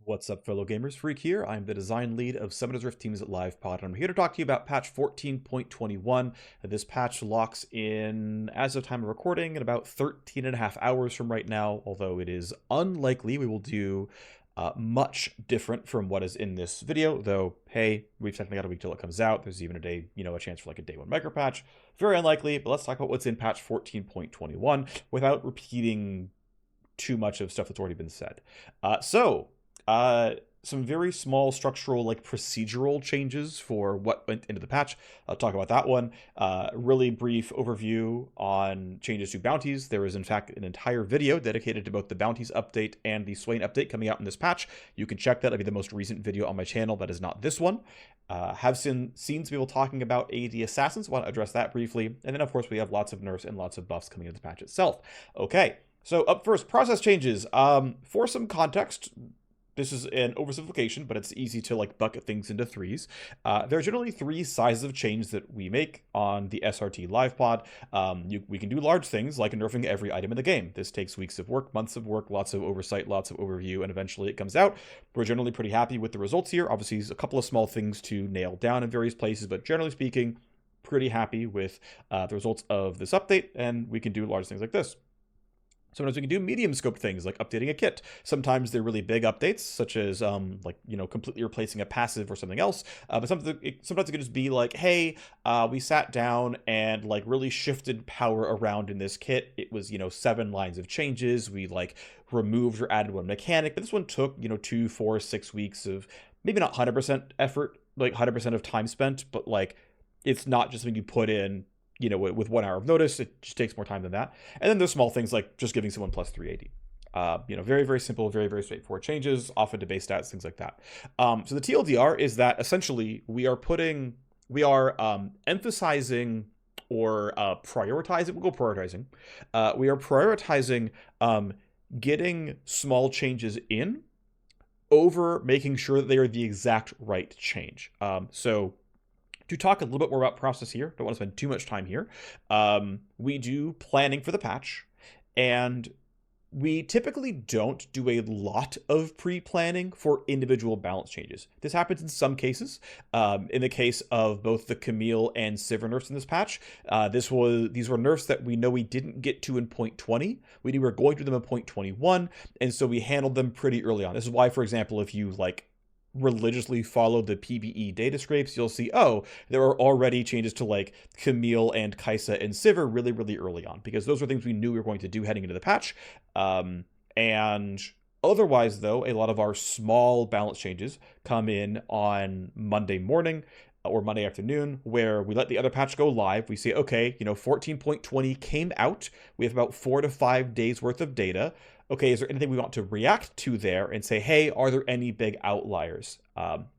What's up, fellow gamers? Phreak here. I'm the design lead of Summoners Rift Teams at LivePod, and I'm here to talk to you about patch 14.21. This patch locks in, as of time of recording, in about 13 and a half hours from right now, although it is unlikely we will do much different from what is in this video, though, hey, we've technically got a week till it comes out. There's even a day, a chance for like a day one micro patch. Very unlikely, but let's talk about what's in patch 14.21 without repeating too much of stuff that's already been said. Some very small structural, like procedural changes for what went into the patch. I'll talk about that one. Really brief overview on changes to bounties. There is, in fact, an entire video dedicated to both the bounties update and the Swain update coming out in this patch. You can check that. It'll be the most recent video on my channel. That is not this one. Have seen some people talking about AD assassins. Want to address that briefly. And then, of course, we have lots of nerfs and lots of buffs coming into the patch itself. Okay. So up first, process changes. For some context, this is an oversimplification, but it's easy to like bucket things into threes. There are generally three sizes of change that we make on the SRT live pod. We can do large things like nerfing every item in the game. This takes weeks of work, months of work, lots of oversight, lots of overview, and eventually it comes out. We're generally pretty happy with the results here. Obviously, there's a couple of small things to nail down in various places, but generally speaking, pretty happy with the results of this update, and we can do large things like this. Sometimes we can do medium scope things like updating a kit. Sometimes they're really big updates, such as completely replacing a passive or something else. But sometimes it can just be like, hey, we sat down and like really shifted power around in this kit. It was 7 lines of changes. We like removed or added one mechanic, but this one took 2, 4, 6 weeks of maybe not 100% effort, like 100% of time spent, but like it's not just when you put in with 1 hour of notice. It just takes more time than that. And then there's small things like just giving someone plus 380. Very, very simple, very, very straightforward changes, often to base stats, things like that. So the TLDR is that essentially we are emphasizing or prioritizing, we'll go prioritizing. We are prioritizing getting small changes in over making sure that they are the exact right change. To talk a little bit more about process here, don't want to spend too much time here. We do planning for the patch, and we typically don't do a lot of pre-planning for individual balance changes. This happens in some cases. In the case of both the Camille and Sivir nerfs in this patch, these were nerfs that we know we didn't get to in 0.20. We knew we were going to them in 0.21, and so we handled them pretty early on. This is why, for example, if you religiously follow the PvE data scrapes, you'll see, oh, there are already changes to like Camille and Kaisa and Sivir really, really early on, because those are things we knew we were going to do heading into the patch. And otherwise, though, a lot of our small balance changes come in on Monday morning or Monday afternoon, where we let the other patch go live. We say, okay, 14.20 came out. We have about 4 to 5 days worth of data. Okay, is there anything we want to react to there and say, hey, are there any big outliers?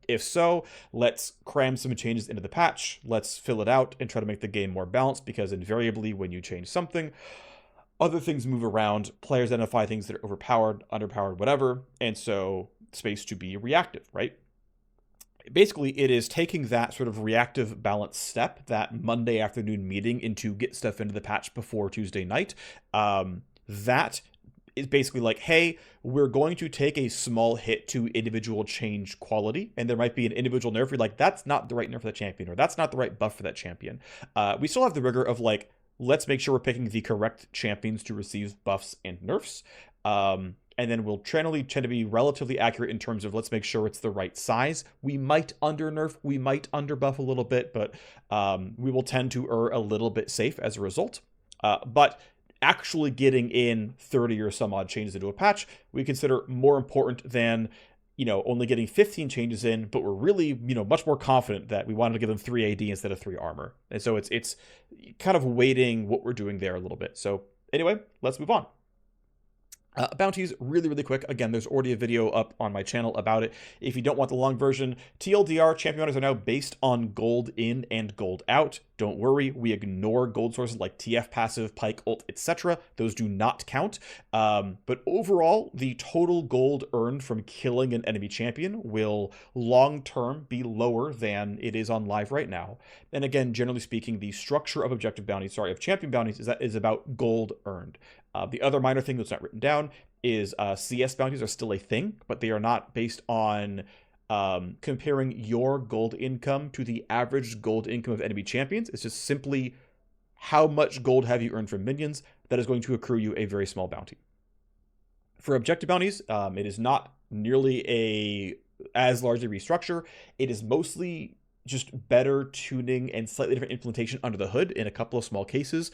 If so, let's cram some changes into the patch. Let's fill it out and try to make the game more balanced, because invariably when you change something, other things move around. Players identify things that are overpowered, underpowered, whatever, and so space to be reactive, right? Basically, it is taking that sort of reactive balance step, that Monday afternoon meeting, into get stuff into the patch before Tuesday night. That is basically like, hey, we're going to take a small hit to individual change quality, and there might be an individual nerf. You're like, that's not the right nerf for that champion, or that's not the right buff for that champion. We still have the rigor of like, let's make sure we're picking the correct champions to receive buffs and nerfs. And then we'll tend to be relatively accurate in terms of let's make sure it's the right size. We might under nerf, we might under buff a little bit, but we will tend to err a little bit safe as a result. But actually getting in 30 or some odd changes into a patch, we consider more important than only getting 15 changes in, but we're really much more confident that we wanted to give them 3 AD instead of 3 armor. And so it's kind of weighting what we're doing there a little bit. So anyway, let's move on. Bounties, really, really quick. Again, there's already a video up on my channel about it. If you don't want the long version, TLDR, champion bounties are now based on gold in and gold out. Don't worry, we ignore gold sources like TF passive, Pike ult, etc. Those do not count. But overall, the total gold earned from killing an enemy champion will long-term be lower than it is on live right now. And again, generally speaking, the structure of objective bounties, of champion bounties, is about gold earned. The other minor thing that's not written down is CS bounties are still a thing, but they are not based on comparing your gold income to the average gold income of enemy champions. It's just simply how much gold have you earned from minions that is going to accrue you a very small bounty. For objective bounties, it is not nearly as large a restructure. It is mostly just better tuning and slightly different implementation under the hood in a couple of small cases.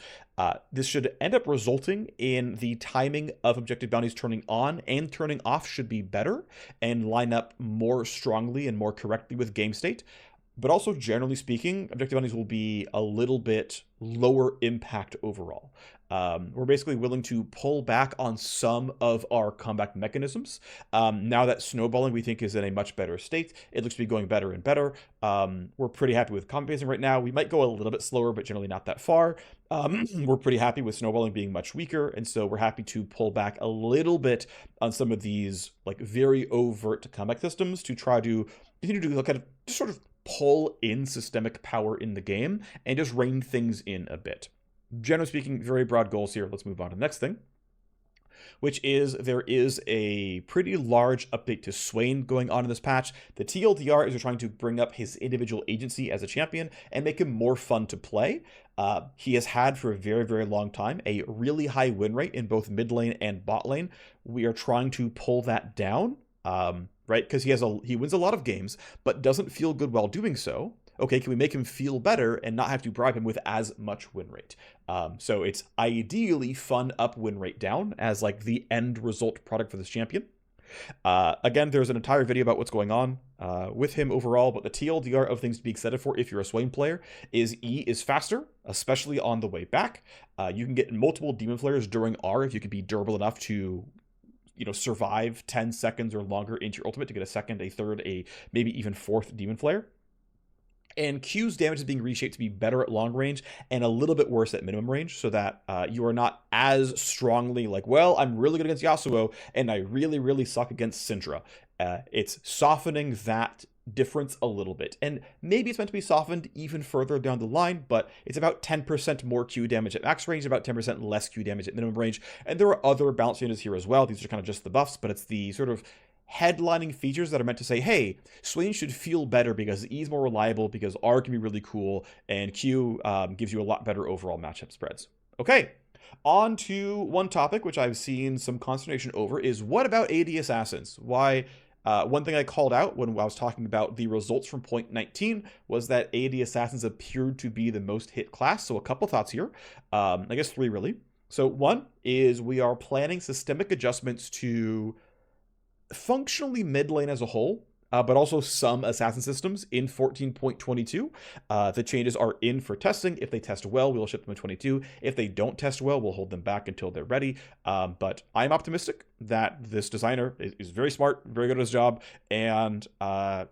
This should end up resulting in the timing of objective bounties turning on and turning off should be better and line up more strongly and more correctly with game state. But also, generally speaking, objective bounties will be a little bit lower impact overall. We're basically willing to pull back on some of our comeback mechanisms. Now that snowballing, we think, is in a much better state. It looks to be going better and better. We're pretty happy with combat pacing right now. We might go a little bit slower, but generally not that far. We're pretty happy with snowballing being much weaker, and so we're happy to pull back a little bit on some of these like very overt comeback systems to try to continue to look at just sort of pull in systemic power in the game and just rein things in a bit. Generally speaking, very broad goals here. Let's move on to the next thing, which is there is a pretty large update to Swain going on in this patch. The TLDR is we're trying to bring up his individual agency as a champion and make him more fun to play. He has had for a very, very long time a really high win rate in both mid lane and bot lane. We are trying to pull that down. Right? Because he wins a lot of games, but doesn't feel good while doing so. Okay, can we make him feel better and not have to bribe him with as much win rate? So it's ideally fun up, win rate down as like the end result product for this champion. Again, there's an entire video about what's going on with him overall, but the TLDR of things to be excited for if you're a Swain player is E is faster, especially on the way back. You can get multiple demon flares during R if you can be durable enough to survive 10 seconds or longer into your ultimate to get a second, a third, a maybe even fourth demon flare. And Q's damage is being reshaped to be better at long range and a little bit worse at minimum range, so that you are not as strongly like, well, I'm really good against Yasuo and I really, really suck against Syndra. It's softening that difference a little bit, and maybe it's meant to be softened even further down the line, but it's about 10% more Q damage at max range, about 10% less Q damage at minimum range. And there are other balance changes here as well. These are kind of just the buffs, but it's the sort of headlining features that are meant to say, hey, Swain should feel better because E is more reliable, because R can be really cool, and Q gives you a lot better overall matchup spreads. Okay, on to one topic which I've seen some consternation over is what about AD assassins? Why? One thing I called out when I was talking about the results from point 19 was that AD assassins appeared to be the most hit class. So a couple thoughts here. I guess three really. So one is we are planning systemic adjustments to functionally mid lane as a whole, but also some assassin systems in 14.22. The changes are in for testing. If they test well, we'll ship them in 22. If they don't test well, we'll hold them back until they're ready. But I'm optimistic that this designer is very smart, very good at his job, and I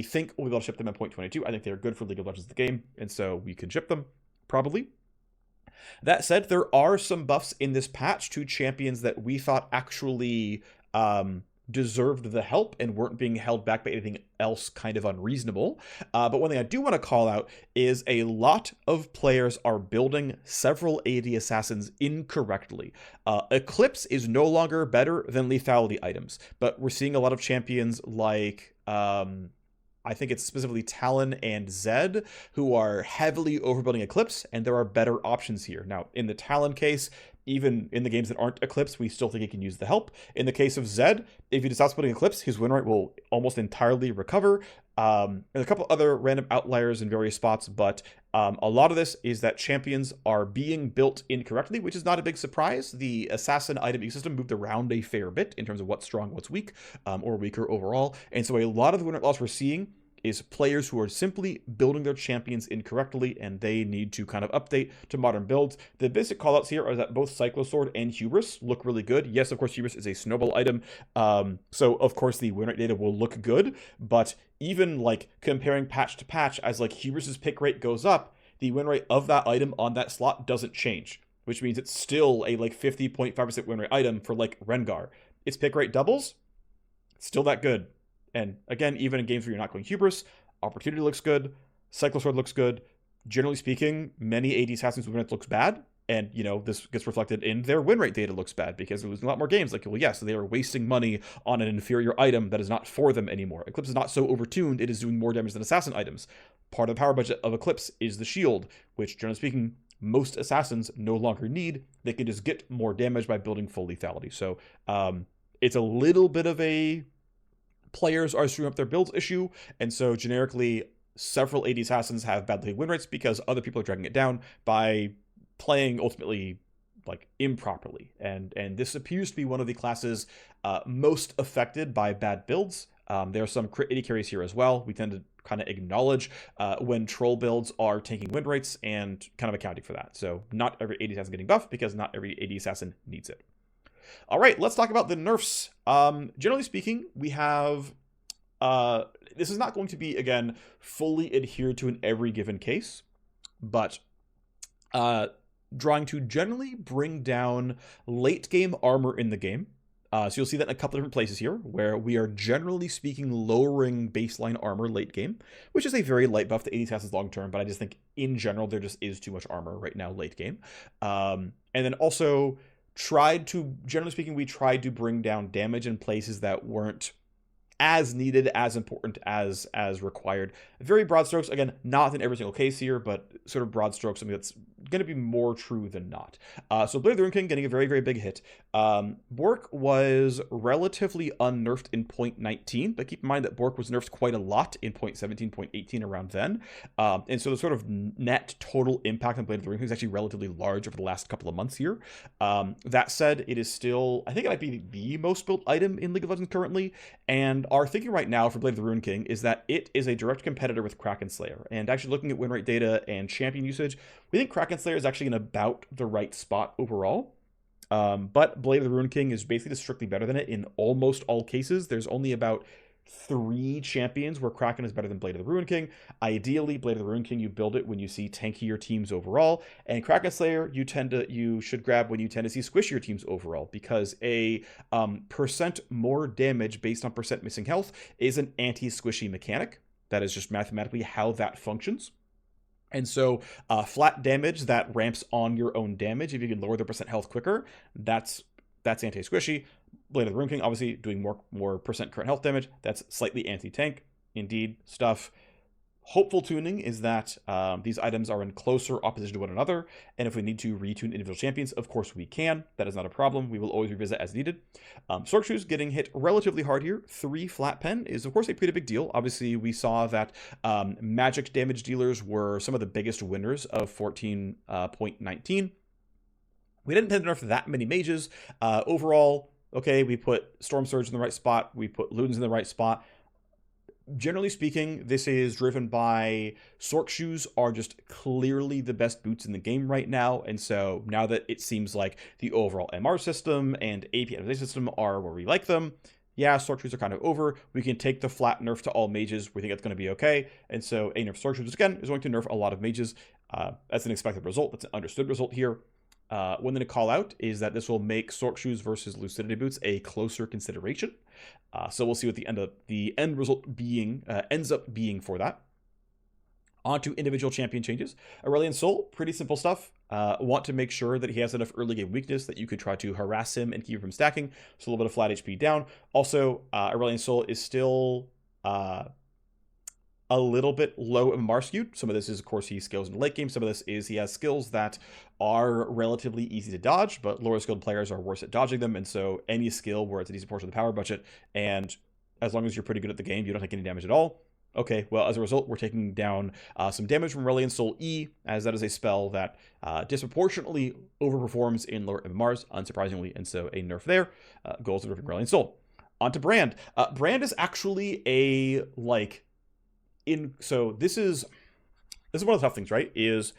think we'll be able to ship them in 0.22. I think they're good for League of Legends, the game, and so we can ship them, probably. That said, there are some buffs in this patch to champions that we thought actually deserved the help and weren't being held back by anything else kind of unreasonable. But one thing I do want to call out is a lot of players are building several AD assassins incorrectly. Eclipse is no longer better than lethality items, but we're seeing a lot of champions like I think it's specifically Talon and Zed who are heavily overbuilding Eclipse, and there are better options here. Now, in the Talon case, even in the games that aren't Eclipse, we still think he can use the help. In the case of Zed, if he decides putting Eclipse, his win rate will almost entirely recover. And a couple other random outliers in various spots, but a lot of this is that champions are being built incorrectly, which is not a big surprise. The assassin item ecosystem moved around a fair bit in terms of what's strong, what's weak, or weaker overall. And so a lot of the win rate loss we're seeing is players who are simply building their champions incorrectly, and they need to kind of update to modern builds. The basic callouts here are that both Cyclosword and Hubris look really good. Yes, of course, Hubris is a snowball item, so of course the win rate data will look good, but even like comparing patch to patch, as like Hubris's pick rate goes up, the win rate of that item on that slot doesn't change, which means it's still a like 50.5% win rate item for like Rengar. Its pick rate doubles, still that good. And again, even in games where you're not going Hubris, Opportunity looks good, Cyclosword looks good. Generally speaking, many AD Assassins win rate looks bad. And, this gets reflected in their win rate data looks bad because they're losing a lot more games. Like, well, yes, they are wasting money on an inferior item that is not for them anymore. Eclipse is not so overtuned, it is doing more damage than assassin items. Part of the power budget of Eclipse is the shield, which, generally speaking, most assassins no longer need. They can just get more damage by building full lethality. So it's a little bit of a players are screwing up their builds issue, and so generically, several AD assassins have badly win rates because other people are dragging it down by playing ultimately like improperly, and this appears to be one of the classes most affected by bad builds. There are some crit AD carries here as well. We tend to kind of acknowledge when troll builds are taking win rates and kind of accounting for that. So not every AD assassin getting buffed because not every AD assassin needs it. All right, let's talk about the nerfs. Generally speaking, we have this is not going to be, again, fully adhered to in every given case, but drawing to generally bring down late game armor in the game. So you'll see that in a couple different places here, where we are generally speaking lowering baseline armor late game, which is a very light buff to AD assassins long term, but I just think in general there just is too much armor right now late game. And then also generally speaking, we tried to bring down damage in places that weren't as needed, as important as required. Very broad strokes, again, not in every single case here, but sort of broad strokes, something that's going to be more true than not. So Blade of the Ruined King getting a very, very big hit. Bork was relatively unnerfed in 0.19, but keep in mind that Bork was nerfed quite a lot in 0.17, 0.18 around then. And so the sort of net total impact on Blade of the Ruined King is actually relatively large over the last couple of months here. That said, it is still, I think it might be the most built item in League of Legends currently, and our thinking right now for Blade of the Ruined King is that it is a direct competitor with Kraken Slayer. And actually looking at win rate data and champion usage, we think Kraken Slayer is actually in about the right spot overall. But Blade of the Ruined King is basically just strictly better than it in almost all cases. There's only about 3 champions where Kraken is better than Blade of the Ruined King. Ideally, Blade of the Ruined King, you build it when you see tankier teams overall, and Kraken Slayer you should grab when you tend to see squishier teams overall, because a percent more damage based on percent missing health is an anti-squishy mechanic. That is just mathematically how that functions. And so flat damage that ramps on your own damage, if you can lower the percent health quicker, that's anti-squishy. Blade of the Ruined King, obviously, doing more percent current health damage. That's slightly anti-tank. Indeed, stuff. Hopeful tuning is that these items are in closer opposition to one another, and if we need to retune individual champions, of course we can. That is not a problem. We will always revisit as needed. Sorc Shoes getting hit relatively hard here. 3 flat pen is, of course, a pretty big deal. Obviously, we saw that magic damage dealers were some of the biggest winners of 14.19. We didn't tend to nerf that many mages. Overall, okay, we put Storm Surge in the right spot. We put Ludens in the right spot. Generally speaking, this is driven by Sorc Shoes are just clearly the best boots in the game right now. And so now that it seems like the overall MR system and AP optimization system are where we like them, yeah, Sorc Shoes are kind of over. We can take the flat nerf to all mages. We think it's going to be okay. And so a nerf Sorc Shoes, again, is going to nerf a lot of mages. That's an expected result. That's an understood result here. One thing to call out is that this will make Sorc Shoes versus Lucidity Boots a closer consideration. So we'll see what the end result ends up being for that. On to individual champion changes. Aurelion Sol, pretty simple stuff. Want to make sure that he has enough early game weakness that you could try to harass him and keep him from stacking. So a little bit of flat HP down. Also, Aurelion Sol is still a little bit low MR skewed. Some of this is, of course, he scales in the late game. Some of this is he has skills that are relatively easy to dodge, but lower skilled players are worse at dodging them. And so any skill where it's a decent portion of the power budget, and as long as you're pretty good at the game, you don't take any damage at all. Okay, well, as a result, we're taking down some damage from Aurelion Sol E, as that is a spell that disproportionately overperforms in lower MMRs, unsurprisingly, and so a nerf there. Goals of nerfing Aurelion Sol. On to Brand. Brand is actually a, so this is one of the tough things, right? Is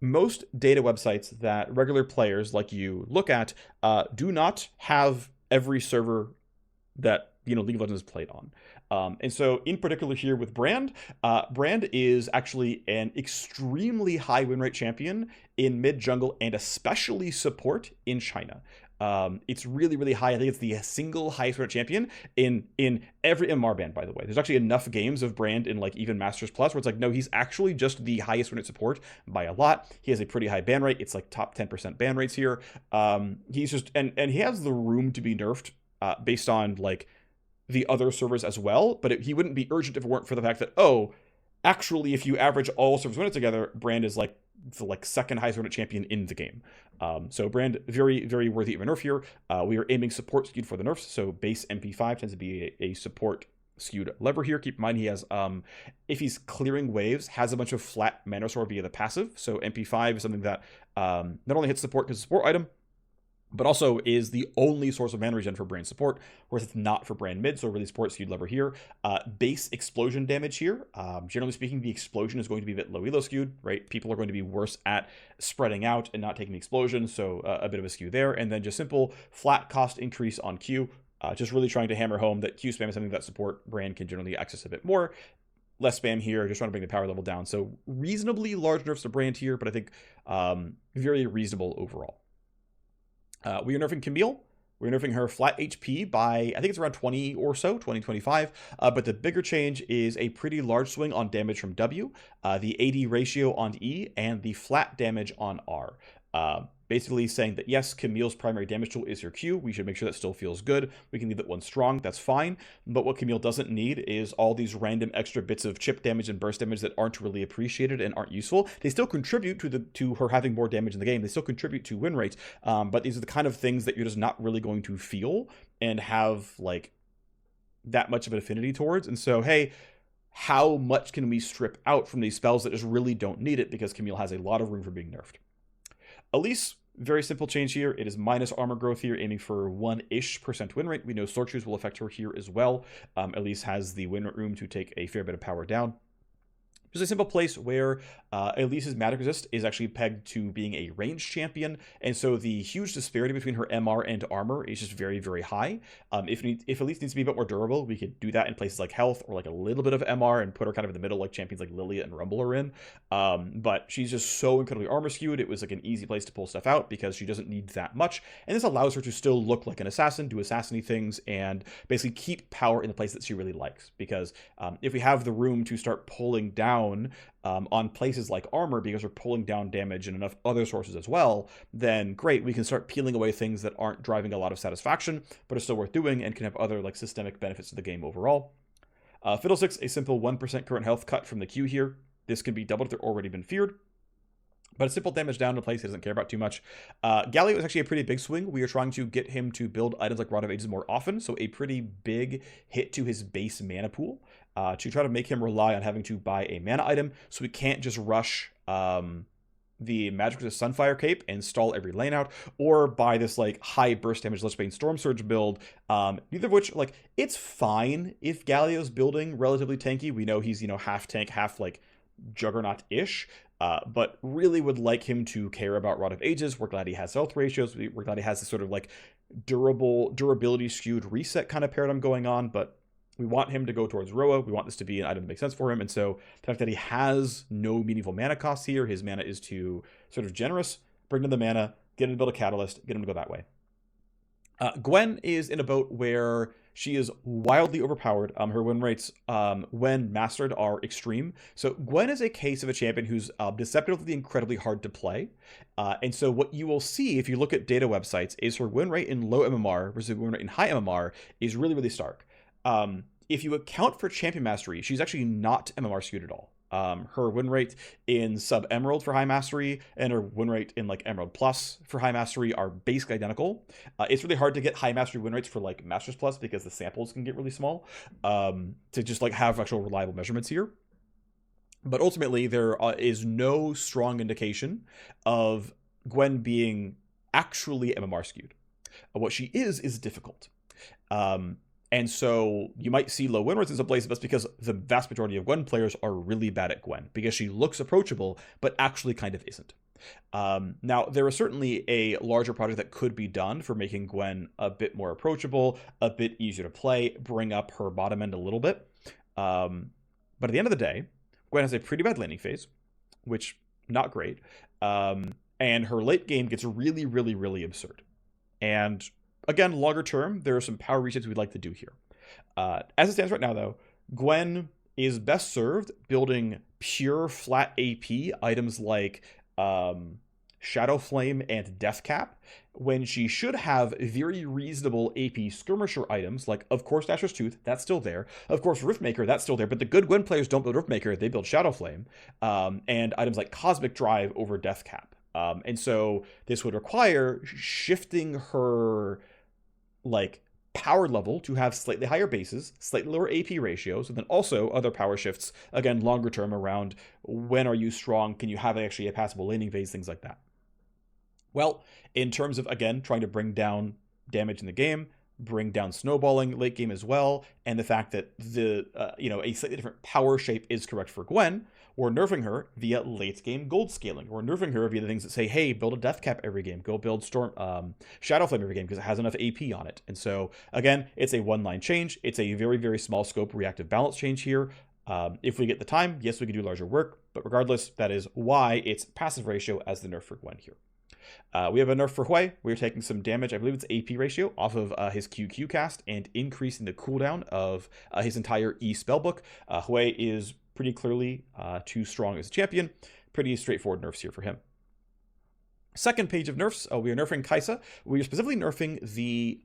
most data websites that regular players like you look at do not have every server that League of Legends is played on. And so in particular here with Brand, Brand is actually an extremely high win rate champion in mid jungle and especially support in China. It's really, really high. I think it's the single highest rated champion in every MMR band, by the way. There's actually enough games of Brand in like even Masters Plus where it's like, no, he's actually just the highest rated support by a lot. He has a pretty high ban rate. It's like top 10% ban rates here. He's just, and he has the room to be nerfed based on like the other servers as well, but he wouldn't be urgent if it weren't for the fact that, oh, actually, if you average all servers win it together, Brand is like the second highest rated champion in the game. So Brand, very, very worthy of a nerf here. We are aiming support skewed for the nerfs, so base MP5 tends to be a support skewed lever here. Keep in mind he has, if he's clearing waves, has a bunch of flat mana restore via the passive, so MP5 is something that not only hits support because it's a support item, but also is the only source of mana regen for Brand support, whereas it's not for Brand mid, so really support skewed lever here. Base explosion damage here. Generally speaking, the explosion is going to be a bit low elo skewed, right? People are going to be worse at spreading out and not taking the explosion, so a bit of a skew there. And then just simple flat cost increase on Q, just really trying to hammer home that Q spam is something that support Brand can generally access a bit more. Less spam here, just trying to bring the power level down. So reasonably large nerfs to Brand here, but I think very reasonable overall. We are nerfing Camille. We're nerfing her flat HP by, I think it's around 20 or so, 20, 25. But the bigger change is a pretty large swing on damage from W, the AD ratio on E, and the flat damage on R. Basically saying that, yes, Camille's primary damage tool is her Q. We should make sure that still feels good. We can leave that one strong. That's fine. But what Camille doesn't need is all these random extra bits of chip damage and burst damage that aren't really appreciated and aren't useful. They still contribute to her having more damage in the game. They still contribute to win rates. But these are the kind of things that you're just not really going to feel and have like that much of an affinity towards. And so, hey, how much can we strip out from these spells that just really don't need it, because Camille has a lot of room for being nerfed. Elise, very simple change here. It is minus armor growth here, aiming for 1-ish% win rate. We know Sword Shoes will affect her here as well. Elise has the win room to take a fair bit of power down. Just a simple place where Elise's magic resist is actually pegged to being a ranged champion, and so the huge disparity between her MR and armor is just very, very high. If Elise needs to be a bit more durable, we could do that in places like health or like a little bit of MR and put her kind of in the middle, like champions like Lilia and Rumble are in. But she's just so incredibly armor skewed. It was like an easy place to pull stuff out because she doesn't need that much, and this allows her to still look like an assassin, do assassiny things, and basically keep power in the place that she really likes. Because if we have the room to start pulling down on places like armor, because we're pulling down damage and enough other sources as well, then great, we can start peeling away things that aren't driving a lot of satisfaction, but are still worth doing and can have other like systemic benefits to the game overall. Fiddlesticks, a simple 1% current health cut from the Q here. This can be doubled if they're already been feared, but a simple damage down to a place he doesn't care about too much. Galio is actually a pretty big swing. We are trying to get him to build items like Rod of Ages more often, so a pretty big hit to his base mana pool to try to make him rely on having to buy a mana item, so we can't just rush the Magic Resist Sunfire Cape and stall every lane out, or buy this like high burst damage Lich Bane Storm Surge build, neither of which, like, it's fine if Galio's building relatively tanky. We know he's, half tank, half like Juggernaut-ish, but really would like him to care about Rod of Ages. We're glad he has health ratios. We're glad he has this sort of like durability skewed reset kind of paradigm going on, but we want him to go towards Roa. We want this to be an item that makes sense for him. And so the fact that he has no meaningful mana costs here, his mana is too sort of generous, bring in the mana, get him to build a catalyst, get him to go that way. Gwen is in a boat where she is wildly overpowered. Her win rates, when mastered, are extreme. So Gwen is a case of a champion who's deceptively incredibly hard to play. And so what you will see if you look at data websites is her win rate in low MMR versus win rate in high MMR is really, really stark. If you account for champion mastery, she's actually not MMR skewed at all. Her win rate in sub Emerald for high mastery and her win rate in like Emerald Plus for high mastery are basically identical. It's really hard to get high mastery win rates for like Masters Plus because the samples can get really small, to just like have actual reliable measurements here. But ultimately, there is no strong indication of Gwen being actually MMR skewed. What she is difficult. And so you might see low win rates in some places, but that's because the vast majority of Gwen players are really bad at Gwen, because she looks approachable, but actually kind of isn't. Now, there is certainly a larger project that could be done for making Gwen a bit more approachable, a bit easier to play, bring up her bottom end a little bit. But at the end of the day, Gwen has a pretty bad laning phase, which, not great. And her late game gets really, really, really absurd. And again, longer term, there are some power resets we'd like to do here. As it stands right now, though, Gwen is best served building pure flat AP items like Shadow Flame and Death Cap, when she should have very reasonable AP skirmisher items like, of course, Dasher's Tooth, that's still there. Of course, Riftmaker, that's still there. But the good Gwen players don't build Riftmaker, they build Shadow Flame. And items like Cosmic Drive over Death Cap. And so this would require shifting her like power level to have slightly higher bases, slightly lower AP ratios, and then also other power shifts, again, longer term around when are you strong, can you have actually a passable laning phase, things like that. Well, in terms of, again, trying to bring down damage in the game, bring down snowballing late game as well, and the fact that the a slightly different power shape is correct for Gwen, we're nerfing her via late game gold scaling. We're nerfing her via the things that say, hey, build a Death Cap every game, go build Shadow Flame every game because it has enough AP on it. And so again, it's a one-line change. It's a very, very small scope reactive balance change here. If we get the time, yes, we can do larger work, but regardless, that is why it's passive ratio as the nerf for Gwen here. We have a nerf for Hui. We're taking some damage, I believe it's AP ratio, off of his QQ cast and increasing the cooldown of his entire E spellbook. Hui is pretty clearly too strong as a champion. Pretty straightforward nerfs here for him. Second page of nerfs, we are nerfing Kai'Sa. We are specifically nerfing the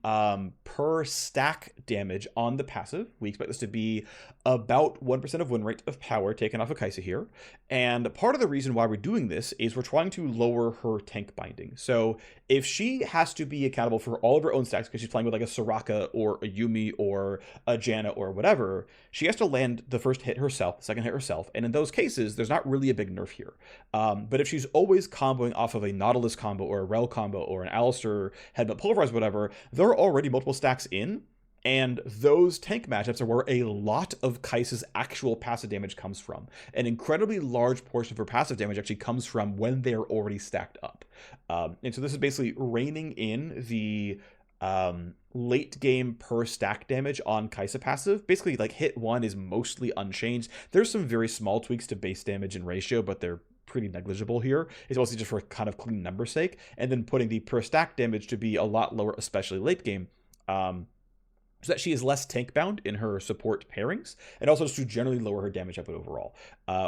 per stack damage on the passive. We expect this to be about 1% of win rate of power taken off of Kai'Sa here. And part of the reason why we're doing this is we're trying to lower her tank binding. So if she has to be accountable for all of her own stacks because she's playing with like a Soraka or a Yuumi or a Janna or whatever, she has to land the first hit herself, the second hit herself. And in those cases, there's not really a big nerf here. But if she's always comboing off of a Nautilus combo or a Rel combo or an Alistair Headbutt Pulverize, whatever, there are already multiple stacks in. And those tank matchups are where a lot of Kai'Sa's actual passive damage comes from. An incredibly large portion of her passive damage actually comes from when they are already stacked up. And so this is basically reining in the late game per stack damage on Kai'Sa passive. Basically, like hit 1 is mostly unchanged. There's some very small tweaks to base damage and ratio, but they're pretty negligible here. It's mostly just for kind of clean number sake. And then putting the per stack damage to be a lot lower, especially late game. So that she is less tank bound in her support pairings, and also just to generally lower her damage output overall.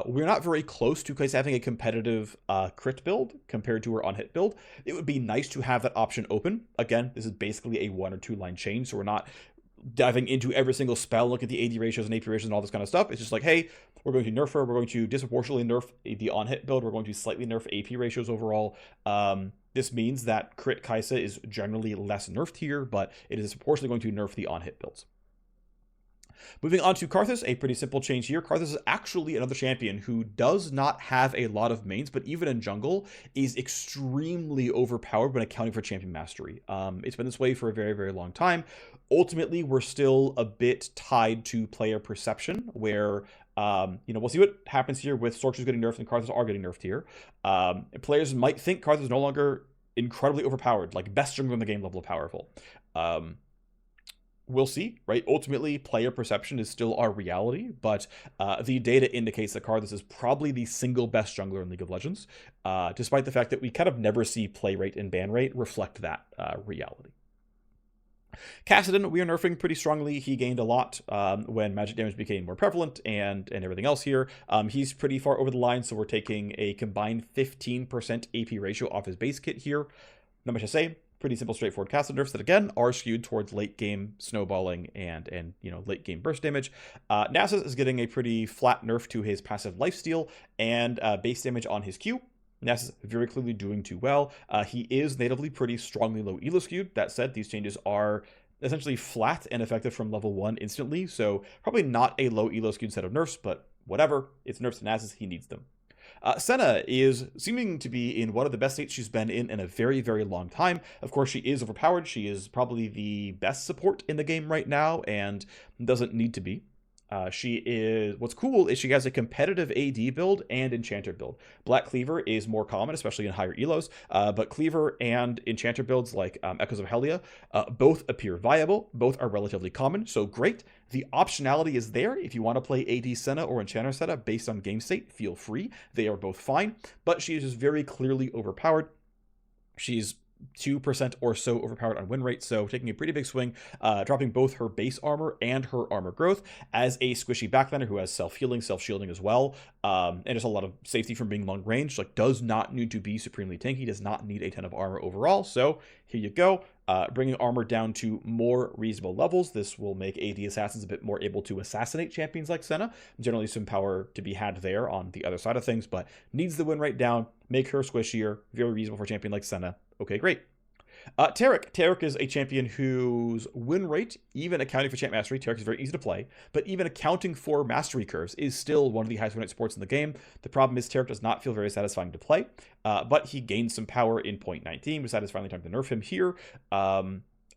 We're not very close to Kai'Sa having a competitive crit build compared to her on-hit build. It would be nice to have that option open. Again, this is basically a 1 or 2 line change, so we're not diving into every single spell, look at the AD ratios and AP ratios and all this kind of stuff. It's just like, hey, we're going to nerf her. We're going to disproportionately nerf the on-hit build. We're going to slightly nerf AP ratios overall. This means that crit Kai'Sa is generally less nerfed here, but it is disproportionately going to nerf the on-hit builds. Moving on to Karthus, a pretty simple change here. Karthus is actually another champion who does not have a lot of mains, but even in jungle is extremely overpowered when accounting for champion mastery. It's been this way for a very, very long time. Ultimately, we're still a bit tied to player perception, where we'll see what happens here with Sorcerers getting nerfed and Karthus are getting nerfed here. Players might think Karthus is no longer incredibly overpowered, like best jungler in the game level of powerful. We'll see, right? Ultimately, player perception is still our reality, but the data indicates that Karthus is probably the single best jungler in League of Legends, despite the fact that we kind of never see play rate and ban rate reflect that reality. Kassadin, we are nerfing pretty strongly. He gained a lot when magic damage became more prevalent and everything else here. He's pretty far over the line, so we're taking a combined 15% AP ratio off his base kit here. Not much to say. Pretty simple, straightforward Kassadin nerfs that, again, are skewed towards late game snowballing and late game burst damage. Nasus is getting a pretty flat nerf to his passive lifesteal and base damage on his Q. Nasus very clearly doing too well. He is natively pretty strongly low elo skewed. That said, these changes are essentially flat and effective from level 1 instantly, so probably not a low elo skewed set of nerfs, but whatever. It's nerfs to Nasus, he needs them. Senna is seeming to be in one of the best states she's been in a very, very long time. Of course, she is overpowered. She is probably the best support in the game right now and doesn't need to be. What's cool is she has a competitive AD build and Enchanter build. Black Cleaver is more common, especially in higher elos, but Cleaver and Enchanter builds like Echoes of Helia both appear viable, both are relatively common, so great. The optionality is there. If you want to play AD Senna or Enchanter Senna based on game state, feel free. They are both fine, but she is just very clearly overpowered. She's 2% or so overpowered on win rate, so taking a pretty big swing, dropping both her base armor and her armor growth as a squishy backlaner who has self-healing, self-shielding as well, and just a lot of safety from being long range. Like, does not need to be supremely tanky, does not need a ton of armor overall, so here you go. Bringing armor down to more reasonable levels. This will make AD Assassins a bit more able to assassinate champions like Senna. Generally some power to be had there on the other side of things, but needs the win rate down, make her squishier, very reasonable for a champion like Senna. Okay, great. Taric. Taric is a champion whose win rate, even accounting for champ mastery, Taric is very easy to play, but even accounting for mastery curves is still one of the highest win rate supports in the game. The problem is Taric does not feel very satisfying to play, but he gains some power in 0.19, which is finally time to nerf him here.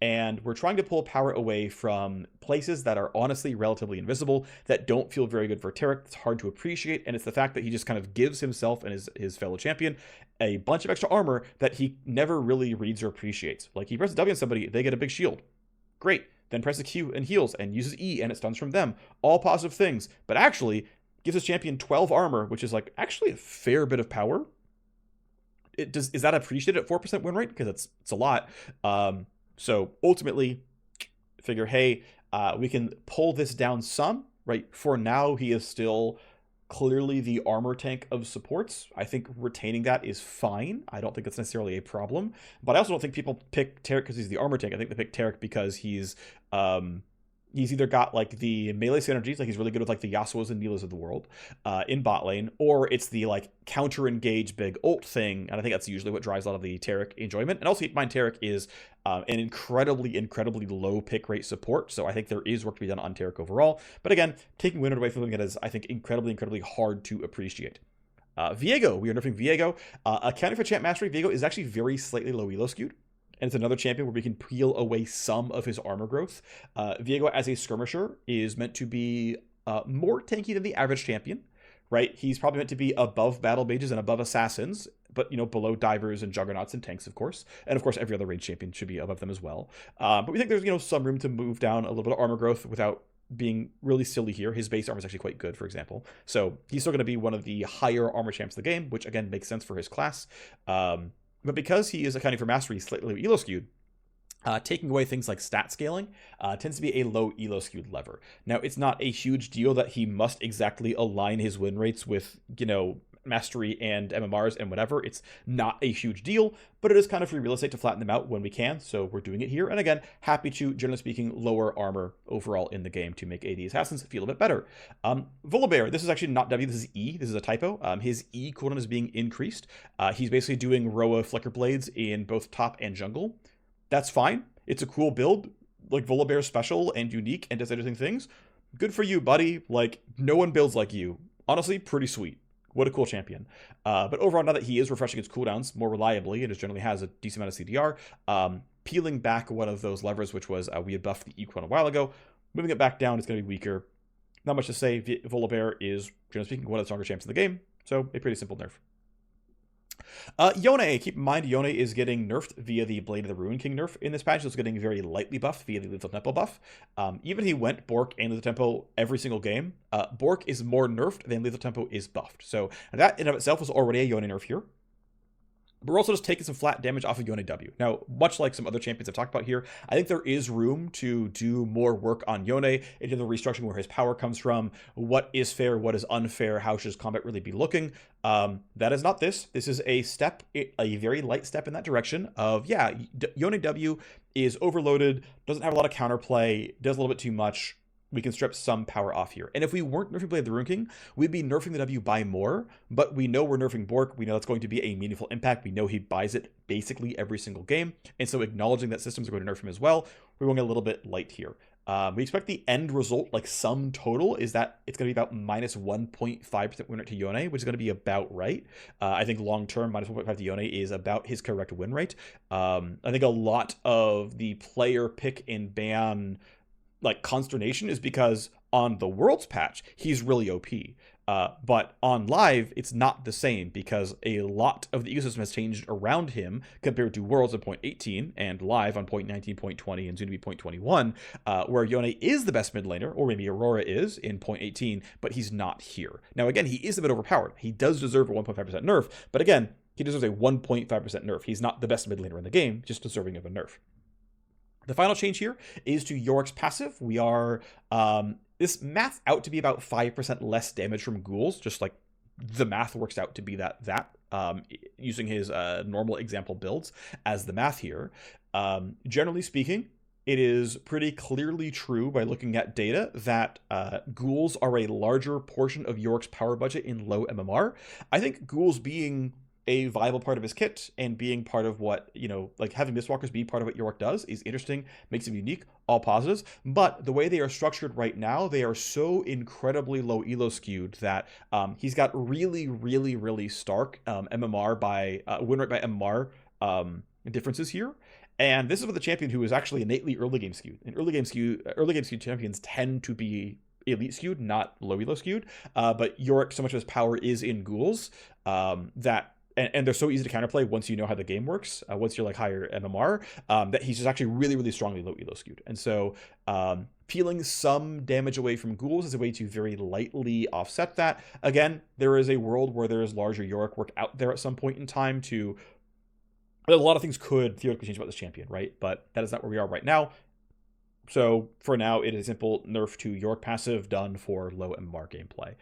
And we're trying to pull power away from places that are honestly relatively invisible, that don't feel very good for Taric. It's hard to appreciate, and it's the fact that he just kind of gives himself and his fellow champion a bunch of extra armor that he never really reads or appreciates. Like, he presses W on somebody, they get a big shield. Great. Then presses Q and heals, and uses E, and it stuns from them. All positive things, but actually gives his champion 12 armor, which is like actually a fair bit of power. Is that appreciated at 4% win rate? Because it's a lot. So ultimately, figure, hey, we can pull this down some, right? For now, he is still clearly the armor tank of supports. I think retaining that is fine. I don't think it's necessarily a problem. But I also don't think people pick Taric because he's the armor tank. I think they pick Taric because he's either got like the melee synergies, like he's really good with like the Yasuos and Nilas of the world in bot lane, or it's the like counter engage big ult thing, and I think that's usually what drives a lot of the Taric enjoyment. And also keep in mind, Taric is an incredibly low pick rate support, so I think there is work to be done on Taric overall. But again, taking win rate away from him is, I think, incredibly hard to appreciate. Viego, we are nerfing Viego. Accounting for champ mastery, Viego is actually very slightly low elo skewed. And it's another champion where we can peel away some of his armor growth. Viego as a skirmisher is meant to be more tanky than the average champion, right? He's probably meant to be above battle mages and above assassins, but, you know, below divers and juggernauts and tanks, of course. And of course, every other range champion should be above them as well. But we think there's, you know, some room to move down a little bit of armor growth without being really silly here. His base armor is actually quite good, for example. So he's still going to be one of the higher armor champs of the game, which again makes sense for his class. But because he is accounting for mastery slightly elo skewed, taking away things like stat scaling tends to be a low elo skewed lever. Now, it's not a huge deal that he must exactly align his win rates with, you know, mastery and MMRs and whatever. It's not a huge deal, but it is kind of free real estate to flatten them out when we can, so we're doing it here. And again, happy to, generally speaking, lower armor overall in the game to make AD Assassins feel a bit better. Volibear, this is actually not W, this is E. This is a typo. His E cooldown is being increased. He's basically doing Roa Flicker Blades in both top and jungle. That's fine. It's a cool build. Like, Volibear's special and unique and does interesting things. Good for you, buddy. Like, no one builds like you. Honestly, pretty sweet. What a cool champion. But overall, now that he is refreshing his cooldowns more reliably and just generally has a decent amount of CDR, peeling back one of those levers, which was we had buffed the Equine a while ago, moving it back down, it's going to be weaker. Not much to say. Volibear is, generally speaking, one of the stronger champs in the game, so a pretty simple nerf. Yone, keep in mind, Yone is getting nerfed via the Blade of the Ruin King nerf in this patch. It's getting very lightly buffed via the Lethal Tempo buff. Even if he went Bork and Lethal Tempo every single game, Bork is more nerfed than Lethal Tempo is buffed. So that in of itself was already a Yone nerf here. But we're also just taking some flat damage off of Yone W. Now, much like some other champions I've talked about here, I think there is room to do more work on Yone into the restructuring where his power comes from, what is fair, what is unfair, how should his combat really be looking. That is not this. This is a step, a very light step in that direction of, yeah, Yone W is overloaded, doesn't have a lot of counterplay, does a little bit too much. We can strip some power off here. And if we weren't nerfing Blade of the Ruin King, we'd be nerfing the W by more, but we know we're nerfing Bork. We know that's going to be a meaningful impact. We know he buys it basically every single game. And so acknowledging that systems are going to nerf him as well, we're going a little bit light here. We expect the end result, like sum total, is that it's going to be about minus 1.5% win rate to Yone, which is going to be about right. I think long-term, minus 1.5 to Yone is about his correct win rate. I think a lot of the player pick and ban like consternation is because on the Worlds patch, he's really OP. But on live, it's not the same because a lot of the ecosystem has changed around him compared to Worlds at 0.18 and live on 0.19, 0.20, and soon to be 0.21, where Yone is the best mid laner, or maybe Aurora is in 0.18, but he's not here. Now, again, he is a bit overpowered. He does deserve a 1.5% nerf, but again, He deserves a 1.5% nerf. He's not the best mid laner in the game, just deserving of a nerf. The final change here is to Yorick's passive. We are, this maths out to be about 5% less damage from ghouls, just like the math works out to be using his normal example builds as the math here. Generally speaking, it is pretty clearly true by looking at data that ghouls are a larger portion of Yorick's power budget in low MMR. I think ghouls being a viable part of his kit and being part of what, like having Mistwalkers be part of what Yorick does is interesting, makes him unique, all positives. But the way they are structured right now, they are so incredibly low elo skewed that he's got really, really, really stark MMR by win rate by MMR differences here. And this is with a champion who is actually innately early game skewed. And early game skewed champions tend to be elite skewed, not low elo skewed. But Yorick, so much of his power is in ghouls and they're so easy to counterplay once you know how the game works, once you're like higher MMR, that he's just actually really, really strongly low elo skewed. And so peeling some damage away from ghouls is a way to very lightly offset that. Again, there is a world where there is larger Yorick work out there at some point in time to... A lot of things could theoretically change about this champion, right? But that is not where we are right now. So for now, it is a simple nerf to Yorick passive done for low MMR gameplay.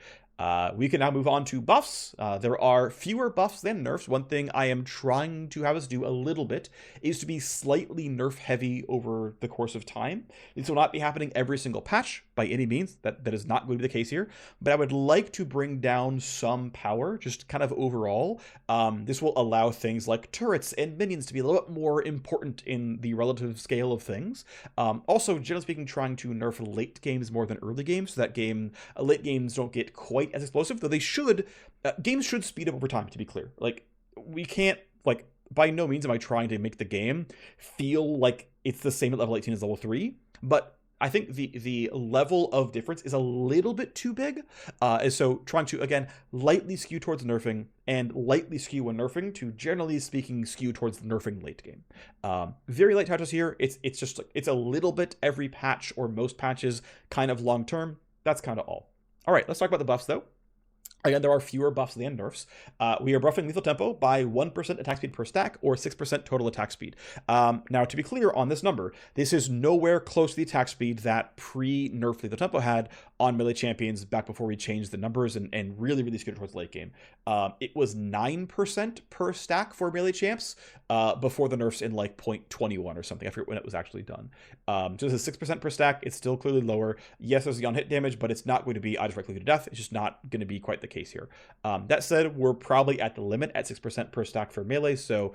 We can now move on to buffs. There are fewer buffs than nerfs. One thing I am trying to have us do a little bit is to be slightly nerf heavy over the course of time. This will not be happening every single patch by any means. That is not going to be the case here. But I would like to bring down some power, just kind of overall. This will allow things like turrets and minions to be a little bit more important in the relative scale of things. Also, generally speaking, trying to nerf late games more than early games, so that late games don't get quite as explosive, though they should. Games should speed up over time, to be clear. Like, we can't, like, by no means am I trying to make the game feel like it's the same at level 18 as level 3, but I think the level of difference is a little bit too big. And so trying to, again, lightly skew towards nerfing and lightly skew when nerfing to, generally speaking, skew towards the nerfing late game. Very light touches here. It's just like, it's a little bit every patch or most patches kind of long term. That's kind of all. All right, let's talk about the buffs, though. Again, there are fewer buffs than nerfs. We are buffing lethal tempo by 1% attack speed per stack or 6% total attack speed. Now, to be clear on this number, this is nowhere close to the attack speed that pre-nerf lethal tempo had on melee champions back before we changed the numbers and really, really skewed towards late game. It was 9% per stack for melee champs before the nerfs in like 0.21 or something. I forget when it was actually done. So this is 6% per stack. It's still clearly lower. Yes, there's the on-hit damage, but it's not going to be I just directly to death. It's just not going to be quite the case here. That said, we're probably at the limit at 6% per stack for melee, so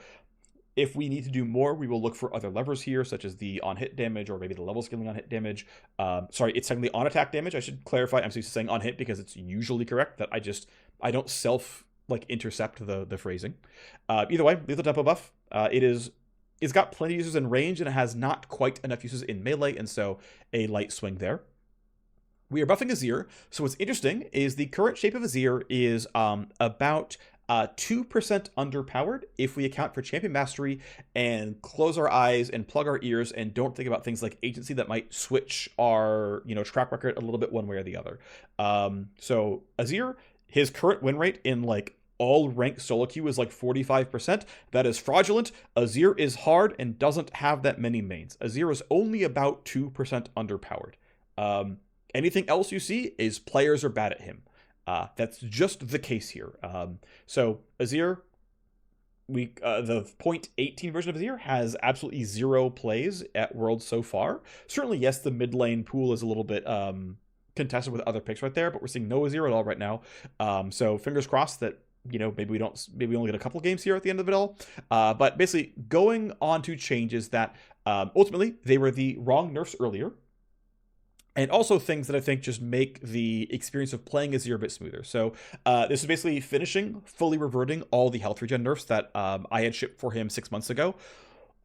if we need to do more, we will look for other levers here, such as the on-hit damage or maybe the level scaling on-hit damage. Sorry, it's technically on-attack damage. I should clarify. I'm used to saying on-hit because it's usually correct. That I don't intercept the phrasing. Either way, lethal tempo buff. It's got plenty of uses in range, and it has not quite enough uses in melee, and so a light swing there. We are buffing Azir. So what's interesting is the current shape of Azir is about 2% underpowered if we account for champion mastery and close our eyes and plug our ears and don't think about things like agency that might switch our track record a little bit one way or the other. So Azir, his current win rate in like all ranked solo queue is like 45%. That is fraudulent. Azir is hard and doesn't have that many mains. Azir is only about 2% underpowered. Anything else you see is players are bad at him. That's just the case here. So Azir, the 0.18 version of Azir has absolutely 0 plays at Worlds so far. Certainly, yes, the mid lane pool is a little bit contested with other picks right there, but we're seeing no Azir at all right now. So fingers crossed that maybe we only get a couple games here at the end of it all. But basically, going on to changes that ultimately they were the wrong nerfs earlier. And also things that I think just make the experience of playing Azir a bit smoother. So this is basically fully reverting all the health regen nerfs that I had shipped for him 6 months ago.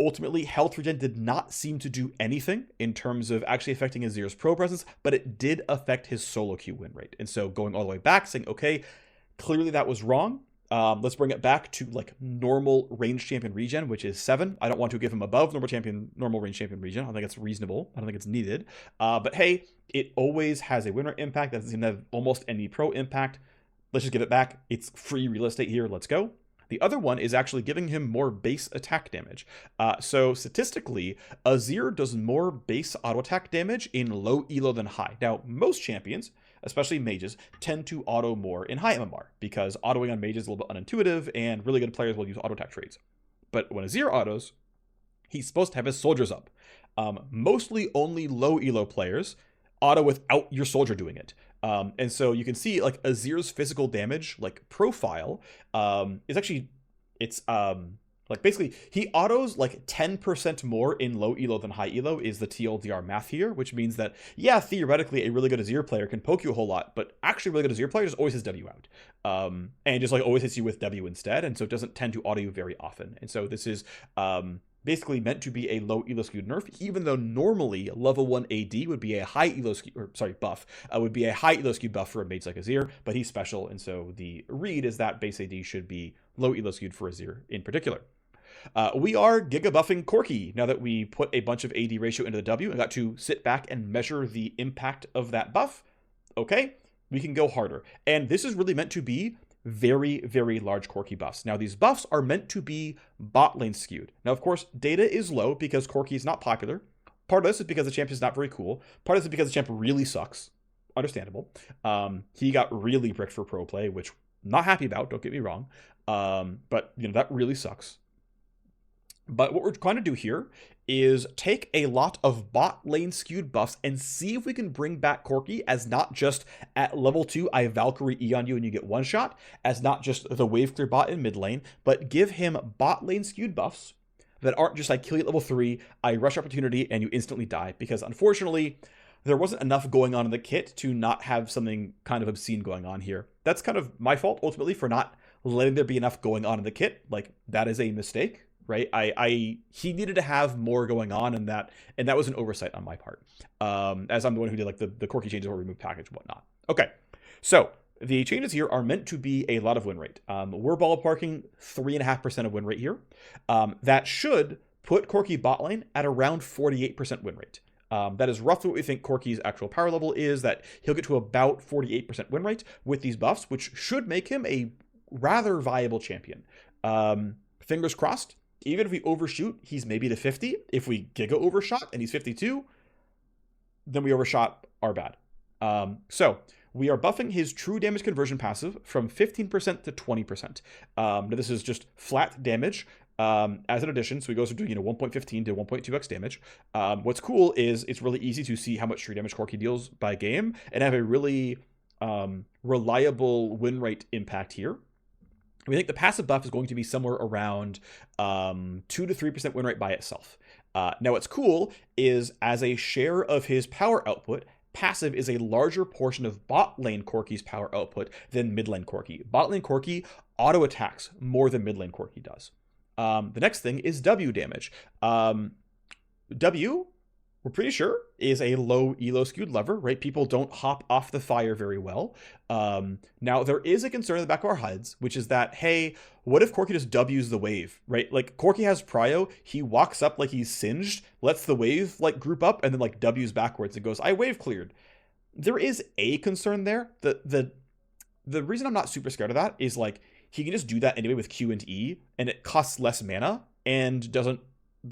Ultimately, health regen did not seem to do anything in terms of actually affecting Azir's pro presence, but it did affect his solo queue win rate. And so going all the way back, saying, okay, clearly that was wrong. Let's bring it back to like normal range champion regen, which is 7. I don't want to give him above normal range champion regen. I don't think it's reasonable. I don't think it's needed. But hey, it always has a win rate impact. That doesn't have almost any pro impact. Let's just give it back. It's free real estate here. Let's go. The other one is actually giving him more base attack damage. So statistically, Azir does more base auto attack damage in low elo than high. Now, most champions, especially mages, tend to auto more in high MMR because autoing on mages is a little bit unintuitive, and really good players will use auto attack trades. But when Azir autos, he's supposed to have his soldiers up. Mostly only low elo players auto without your soldier doing it. And so you can see like Azir's physical damage like profile is actually, it's like basically he autos like 10% more in low elo than high elo is the TLDR math here, which means that, yeah, theoretically a really good Azir player can poke you a whole lot, but actually a really good Azir player just always hits W out. And just like always hits you with W instead, and so it doesn't tend to auto you very often. And so this is basically meant to be a low elo skewed nerf, even though normally level 1 AD would be a high elo buff, would be a high elo skewed buff for a mage like Azir, but he's special, and so the read is that base AD should be low elo skewed for Azir in particular. We are giga buffing Corki now that we put a bunch of AD ratio into the W and got to sit back and measure the impact of that buff. Okay, we can go harder. And this is really meant to be very, very large Corki buffs. Now, these buffs are meant to be bot lane skewed. Now, of course, data is low because Corki is not popular. Part of this is because the champ is not very cool. Part of this is because the champ really sucks. Understandable. He got really bricked for pro play, which I'm not happy about, don't get me wrong. But, you know, that really sucks. But what we're trying to do here is take a lot of bot lane skewed buffs and see if we can bring back Corki as not just at level 2, I Valkyrie E on you and you get one shot, as not just the wave clear bot in mid lane, but give him bot lane skewed buffs that aren't just I kill you at level 3, I rush opportunity, and you instantly die. Because unfortunately, there wasn't enough going on in the kit to not have something kind of obscene going on here. That's kind of my fault ultimately for not letting there be enough going on in the kit. Like, that is a mistake. Right, he needed to have more going on, and that was an oversight on my part. As I'm the one who did like the Corki changes or remove package and whatnot. Okay, so the changes here are meant to be a lot of win rate. We're ballparking 3.5% of win rate here. That should put Corki bot lane at around 48% win rate. That is roughly what we think Corki's actual power level is. That he'll get to about 48% win rate with these buffs, which should make him a rather viable champion. Fingers crossed. Even if we overshoot, he's maybe to 50. If we giga overshot and he's 52, then we overshot our bad. So we are buffing his true damage conversion passive from 15% to 20%. Now this is just flat damage as an addition. So he goes from doing 1.15 to 1.2x damage. What's cool is it's really easy to see how much true damage Corki deals by game and have a really reliable win rate impact here. We think the passive buff is going to be somewhere around 2 to 3% win rate by itself. Now, what's cool is as a share of his power output, passive is a larger portion of bot lane Corki's power output than mid lane Corki. Bot lane Corki auto attacks more than mid lane Corki does. The next thing is W damage. W, we're pretty sure, is a low elo skewed lever, right? People don't hop off the fire very well. Now, there is a concern in the back of our heads, which is that, hey, what if Corki just W's the wave, right? Like, Corki has prio, he walks up like he's singed, lets the wave, like, group up, and then, like, W's backwards and goes, I wave cleared. There is a concern there. The reason I'm not super scared of that is, like, he can just do that anyway with Q and E, and it costs less mana and doesn't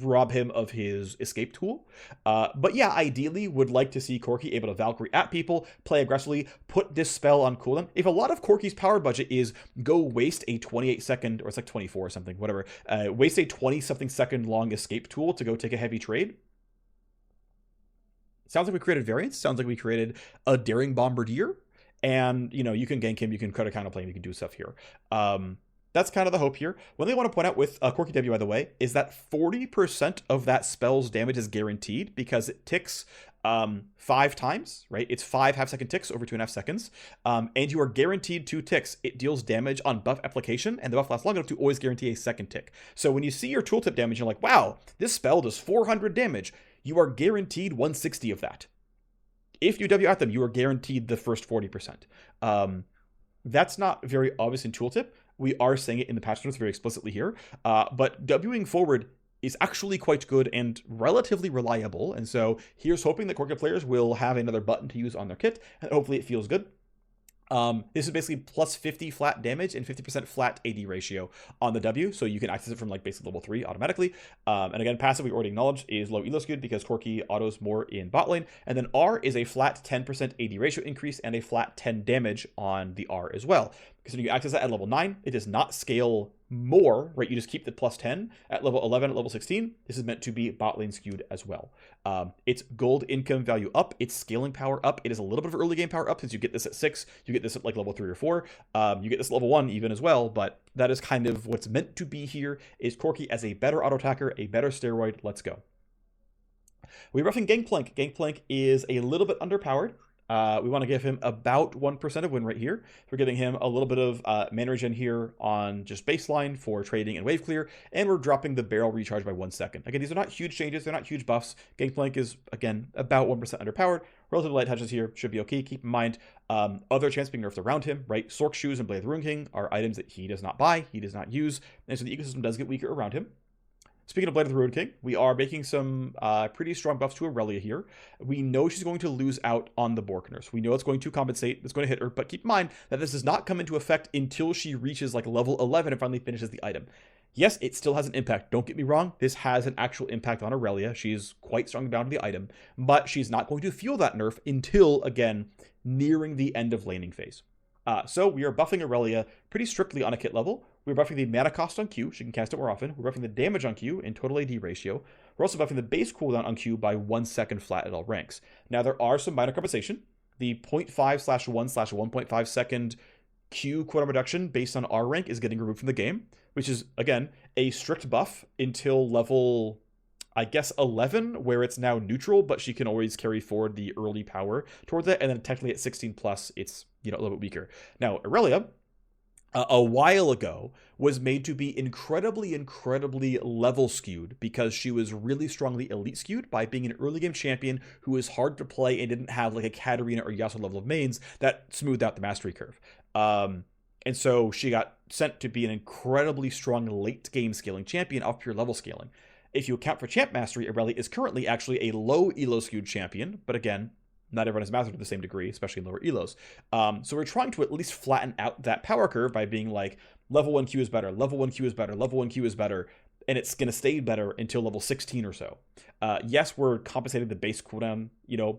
rob him of his escape tool. But yeah, ideally would like to see Corki able to Valkyrie at people, play aggressively, put this spell on cooldown. If a lot of Corki's power budget is go waste a 28 second, or it's like 24 or something, whatever, waste a 20 something second long escape tool to go take a heavy trade. Sounds like we created variants. Sounds like we created a daring bombardier. And, you can gank him, you can credit counterplay him, you can do stuff here. That's kind of the hope here. One thing I want to point out with Corki W, by the way, is that 40% of that spell's damage is guaranteed because it ticks 5 times, right? It's 5 half-second ticks over 2.5 seconds. And you are guaranteed 2 ticks. It deals damage on buff application, and the buff lasts long enough to always guarantee a second tick. So when you see your tooltip damage, you're like, wow, this spell does 400 damage. You are guaranteed 160 of that. If you W at them, you are guaranteed the first 40%. That's not very obvious in tooltip. We are saying it in the patch notes very explicitly here, but Wing forward is actually quite good and relatively reliable, and so here's hoping that Corki players will have another button to use on their kit, and hopefully it feels good. This is basically plus 50 flat damage and 50% flat AD ratio on the W, so you can access it from like basically level 3 automatically. And again, passive we already acknowledged is low elo skewed because Corki autos more in bot lane. And then R is a flat 10% AD ratio increase and a flat 10 damage on the R as well. Because when you access that at level 9, it does not scale more, right? You just keep the plus 10 at level 11, at level 16. This is meant to be bot lane skewed as well. It's gold income value up, it's scaling power up. It is a little bit of early game power up since you get this at 6, you get this at like level 3 or 4. You get this at level 1 even as well, but that is kind of what's meant to be here, is Corki as a better auto attacker, a better steroid. Let's go. We're roughing Gangplank. Gangplank is a little bit underpowered. We want to give him about 1% of win rate here. We're giving him a little bit of mana regen here on just baseline for trading and wave clear, and we're dropping the barrel recharge by 1 second. Again, these are not huge changes, they're not huge buffs. Gangplank is, again, about 1% underpowered. Relatively light touches here should be okay. Keep in mind, other champs being nerfed around him, right? Sork Shoes and Blade of the Rune King are items that he does not buy, he does not use, and so the ecosystem does get weaker around him. Speaking of Blade of the Rune King, we are making some pretty strong buffs to Aurelia here. We know she's going to lose out on the Borkners. We know it's going to compensate, it's going to hit her, but keep in mind that this does not come into effect until she reaches like level 11 and finally finishes the item. Yes, it still has an impact. Don't get me wrong. This has an actual impact on Aurelia. She's quite strongly bound to the item, but she's not going to feel that nerf until, again, nearing the end of laning phase. So we are buffing Aurelia pretty strictly on a kit level. We're buffing the mana cost on Q. She can cast it more often. We're buffing the damage on Q in total AD ratio. We're also buffing the base cooldown on Q by 1 second flat at all ranks. Now, there are some minor compensation. The 0.5/1/1.5 second Q cooldown reduction based on R rank is getting removed from the game, which is, again, a strict buff until level, I guess, 11, where it's now neutral, but she can always carry forward the early power towards it. And then technically at 16 plus, it's, a little bit weaker. Now, Aurelia, a while ago, was made to be incredibly level skewed because she was really strongly elite skewed by being an early game champion who was hard to play and didn't have like a Katarina or Yasuo level of mains that smoothed out the mastery curve. And so she got sent to be an incredibly strong late game scaling champion off pure level scaling. If you account for champ mastery, Aurelia is currently actually a low elo skewed champion, but again, not everyone has mastered to the same degree, especially in lower elos. So we're trying to at least flatten out that power curve by being like, level 1 Q is better, level 1 Q is better, level 1 Q is better, and it's going to stay better until level 16 or so. Yes, we're compensating the base cooldown,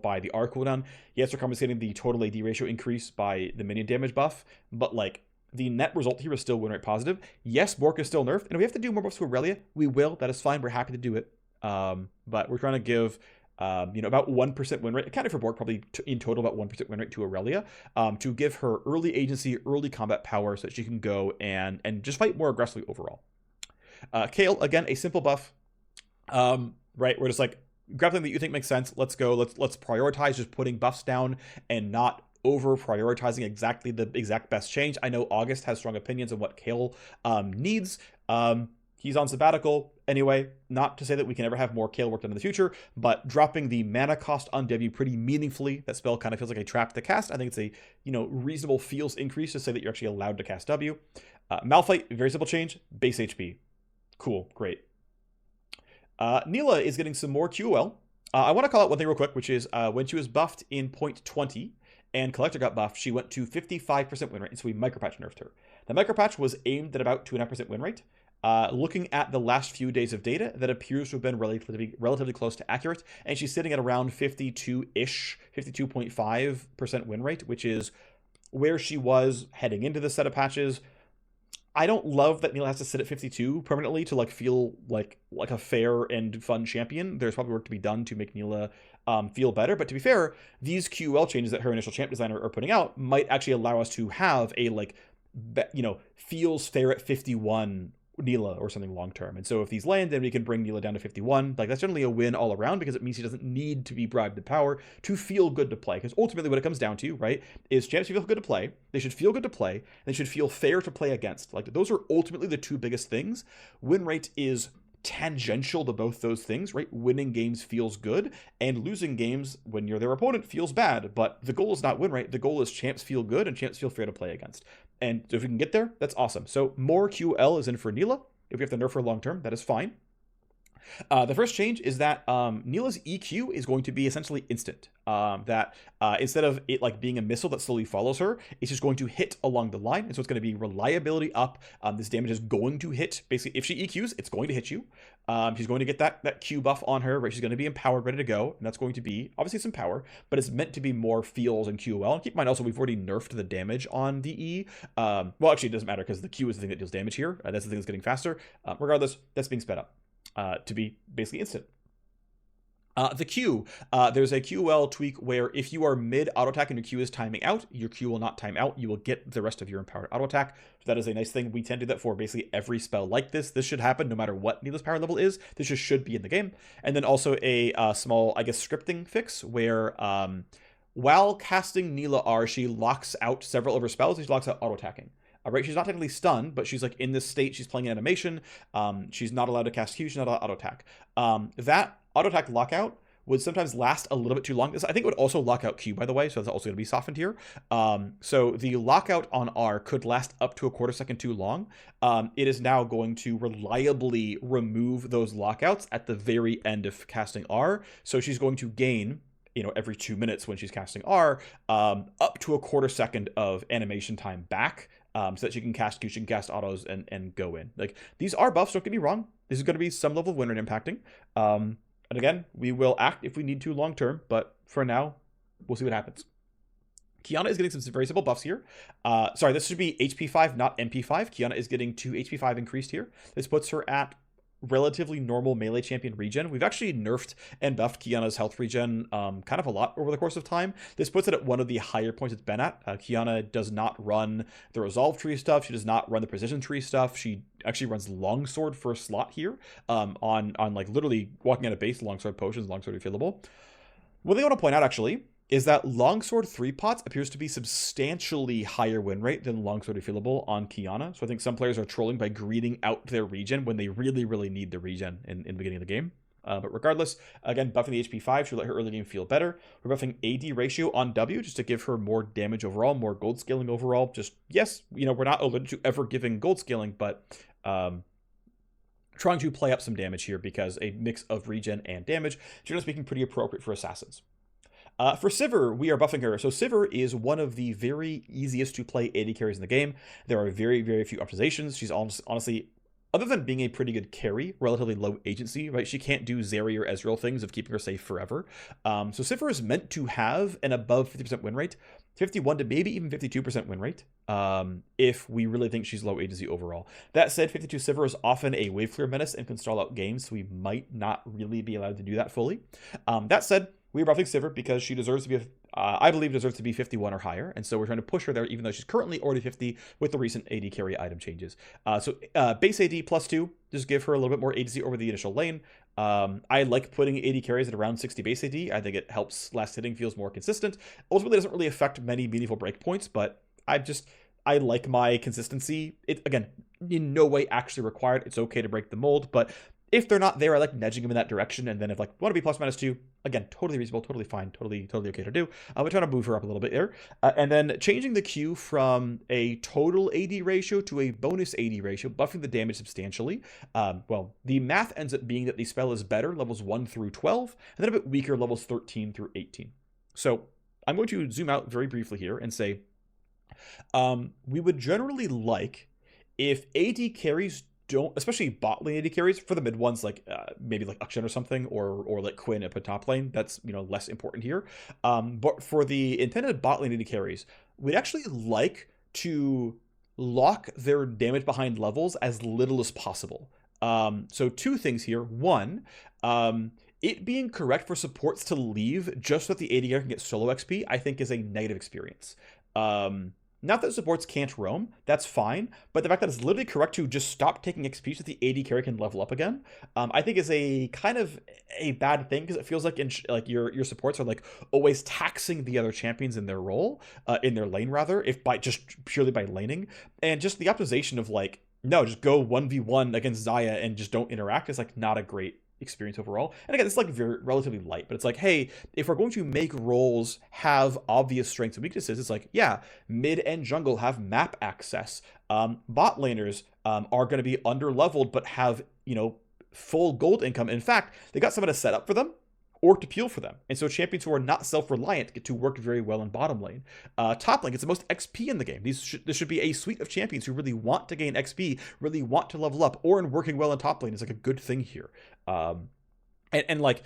by the R cooldown. Yes, we're compensating the total AD ratio increase by the minion damage buff, but like, the net result here is still win rate positive. Yes, Bork is still nerfed, and if we have to do more buffs to Aurelia, we will. That is fine. We're happy to do it. But we're trying to give about 1% win rate, accounted for Bork, probably in total about 1% win rate to Aurelia, to give her early agency, early combat power so that she can go and just fight more aggressively overall. Kale, again, a simple buff, right? We're just like, grab something that you think makes sense. Let's go. Let's prioritize just putting buffs down and not over prioritizing exactly the exact best change. I know August has strong opinions on what Kale needs. He's on sabbatical anyway, not to say that we can ever have more Kale work done in the future, but dropping the mana cost on W pretty meaningfully. That spell kind of feels like a trap to cast. I think it's a, reasonable feels increase to say that you're actually allowed to cast W. Malphite, very simple change, base HP. Cool, great. Neela is getting some more QOL. I want to call out one thing real quick, which is when she was buffed in 0.20 and Collector got buffed, she went to 55% win rate, and so we micropatch nerfed her. The micropatch was aimed at about 2.5% win rate. Looking at the last few days of data, that appears to have been relatively close to accurate, and she's sitting at around 52-ish, 52.5% win rate, which is where she was heading into this set of patches. I don't love that Neela has to sit at 52 permanently to feel like a fair and fun champion. There's probably work to be done to make Neela feel better. But to be fair, these QL changes that her initial champ designer are putting out might actually allow us to have a feels fair at 51 Neela or something long term. And so if these land, then we can bring Neela down to 51. That's generally a win all around because it means she doesn't need to be bribed to power to feel good to play. Because ultimately what it comes down to, right, is champs should feel good to play. They should feel good to play. And they should feel fair to play against. Those are ultimately the two biggest things. Win rate is tangential to both those things, right? Winning games feels good, and losing games when you're their opponent feels bad. But the goal is not win rate. The goal is champs feel good and champs feel fair to play against. And if we can get there, that's awesome. So more QL is in for Neela. If we have to nerf her long term, that is fine. The first change is that Neela's EQ is going to be essentially instant. That instead of it like being a missile that slowly follows her, it's just going to hit along the line, and so it's going to be reliability up. This damage is going to hit basically if she EQs, it's going to hit you. She's going to get that Q buff on her, right? She's going to be empowered, ready to go, and that's going to be obviously some power, but it's meant to be more feels and QOL. And keep in mind also we've already nerfed the damage on the E. Well, actually it doesn't matter because the Q is the thing that deals damage here. That's the thing that's getting faster. Regardless, that's being sped up to be basically instant. The Q, there's a QL tweak where if you are mid auto attack and your Q is timing out, your Q will not time out. You will get the rest of your empowered auto attack. So that is a nice thing. We tend to do that for basically every spell like this. This should happen no matter what Neela's power level is. This just should be in the game. And then also a small, I guess, scripting fix where while casting Neela R, she locks out several of her spells. She locks out auto attacking. Right, she's not technically stunned, but she's like in this state. She's playing an animation. She's not allowed to cast Q. She's not allowed to auto attack. That auto attack lockout would sometimes last a little bit too long. I think it would also lock out Q, by the way, so that's also going to be softened here. So the lockout on R could last up to a quarter second too long. It is now going to reliably remove those lockouts at the very end of casting R. So she's going to gain, every 2 minutes when she's casting R, up to a quarter second of animation time back. So that she can cast Q, she can cast autos and go in. Like, these are buffs, don't get me wrong. This is going to be some level of win rate impacting. And again, we will act if we need to long term, but for now, we'll see what happens. Qiyana is getting some very simple buffs here. Sorry, this should be HP 5, not MP 5. Qiyana is getting 2 HP 5 increased here. This puts her at relatively normal melee champion regen. We've actually nerfed and buffed Qiyana's health regen kind of a lot over the course of time. This puts it at one of the higher points it's been at. Qiyana does not run the resolve tree stuff. She does not run the precision tree stuff. She actually runs longsword for a slot here on like literally walking out of base, longsword potions, longsword refillable. What they want to point out actually is that longsword 3 pots appears to be substantially higher win rate than longsword refillable on Qiyana. So I think some players are trolling by greeting out their regen when they really, really need the regen in the beginning of the game. But regardless, again, buffing the HP 5 should let her early game feel better. We're buffing AD ratio on W just to give her more damage overall, more gold scaling overall. Just, yes, we're not allergic to ever giving gold scaling, but trying to play up some damage here because a mix of regen and damage, generally speaking, pretty appropriate for assassins. For Sivir, we are buffing her. So Sivir is one of the very easiest to play AD carries in the game. There are very, very few optimizations. She's honestly, other than being a pretty good carry, relatively low agency, right? She can't do Zeri or Ezreal things of keeping her safe forever. So Sivir is meant to have an above 50% win rate, 51 to maybe even 52% win rate, if we really think she's low agency overall. That said, 52 Sivir is often a wave clear menace and can stall out games, so we might not really be allowed to do that fully. That said, we're buffing Sivir because she deserves to be, I believe, deserves to be 51 or higher, and so we're trying to push her there, even though she's currently already 50 with the recent AD carry item changes. So base AD +2, just give her a little bit more agency over the initial lane. I like putting AD carries at around 60 base AD. I think it helps last hitting, feels more consistent. Ultimately, doesn't really affect many meaningful breakpoints, but I like my consistency. It, again, in no way actually required. It's okay to break the mold, but if they're not there, I like nudging them in that direction. And then if like want to be +/-2, again, totally reasonable, totally fine, totally okay to do. We're trying to move her up a little bit there. And then changing the Q from a total AD ratio to a bonus AD ratio, buffing the damage substantially. Well, the math ends up being that the spell is better, levels 1 through 12, and then a bit weaker, levels 13 through 18. So I'm going to zoom out very briefly here and say, we would generally like if AD carries don't, especially bot lane AD carries, for the mid ones like maybe like Akshan or something, or like Quinn up at top lane, that's less important here. But for the intended bot lane AD carries, we'd actually like to lock their damage behind levels as little as possible. So 2 things here. 1, it being correct for supports to leave just so that the AD carry can get solo XP, I think is a negative experience. Not that supports can't roam, that's fine, but the fact that it's literally correct to just stop taking XP so that the AD carry can level up again, I think is a kind of a bad thing, because it feels like your supports are like always taxing the other champions in their role, in their lane rather, if by just purely by laning, and just the optimization of like, no, just go 1v1 against Xayah and just don't interact is like not a great experience overall. And again, it's like relatively light, but it's like, hey, if we're going to make roles have obvious strengths and weaknesses, it's like, yeah, mid and jungle have map access. Bot laners are going to be under leveled but have full gold income. In fact, they got someone to set up for them or to peel for them. And so champions who are not self-reliant get to work very well in bottom lane. Top lane gets the most XP in the game. This should be a suite of champions who really want to gain XP, really want to level up, or in working well in top lane is like a good thing here. And like,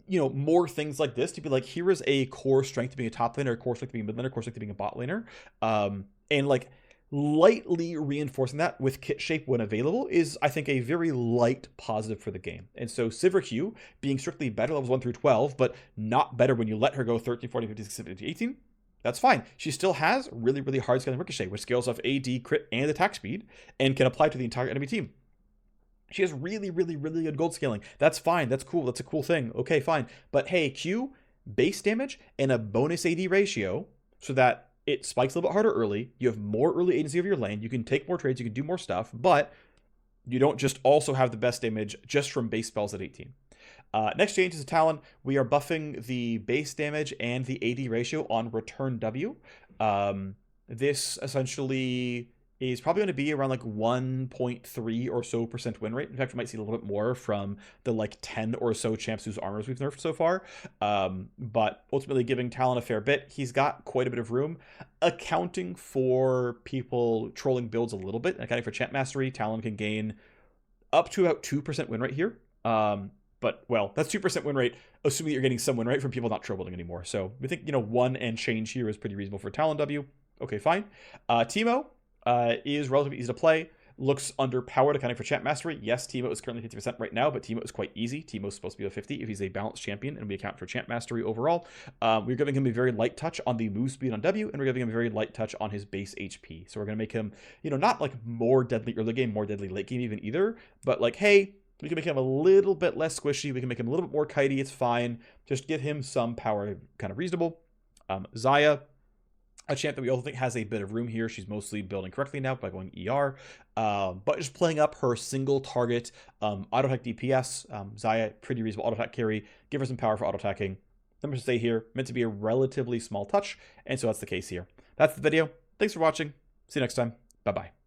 you know, more things like this to be like, here is a core strength to being a top laner, a core strength to being a mid laner, core strength to being a bot laner. And like, lightly reinforcing that with kit shape when available is, I think, a very light positive for the game. And so Sivir Q being strictly better levels 1 through 12, but not better when you let her go 13, 14, 15, 16, 17, 18, that's fine. She still has really, really hard scaling ricochet, which scales off AD, crit, and attack speed, and can apply to the entire enemy team. She has really, really, really good gold scaling. That's fine. That's cool. That's a cool thing. Okay, fine. But hey, Q, base damage, and a bonus AD ratio so that it spikes a little bit harder early. You have more early agency of your lane. You can take more trades. You can do more stuff. But you don't just also have the best damage just from base spells at 18. Next change is a Talon. We are buffing the base damage and the AD ratio on return W. This essentially is probably going to be around like 1.3 or so % win rate. In fact, we might see a little bit more from the like 10 or so champs whose armors we've nerfed so far. But ultimately giving Talon a fair bit. He's got quite a bit of room. Accounting for people trolling builds a little bit, accounting for champ mastery, Talon can gain up to about 2% win rate here. But, well, that's 2% win rate, assuming you're getting some win rate from people not troll building anymore. So we think, you know, 1 and change here is pretty reasonable for Talon W. Okay, fine. Teemo is relatively easy to play. Looks underpowered, accounting for champ mastery. Yes, Teemo is currently 50% right now, but Teemo is quite easy. Teemo is supposed to be a 50 if he's a balanced champion, and we account for champ mastery overall. We're giving him a very light touch on the move speed on W, and we're giving him a very light touch on his base HP. So we're going to make him, you know, not like more deadly early game, more deadly late game even either, but like, hey, we can make him a little bit less squishy. We can make him a little bit more kitey. It's fine. Just give him some power, kind of reasonable. Xayah, a champ that we also think has a bit of room here. She's mostly building correctly now by going ER, but just playing up her single target auto attack DPS. Xayah, pretty reasonable auto attack carry. Give her some power for auto attacking. Numbers to say here, meant to be a relatively small touch, and so that's the case here. That's the video. Thanks for watching. See you next time. Bye-bye.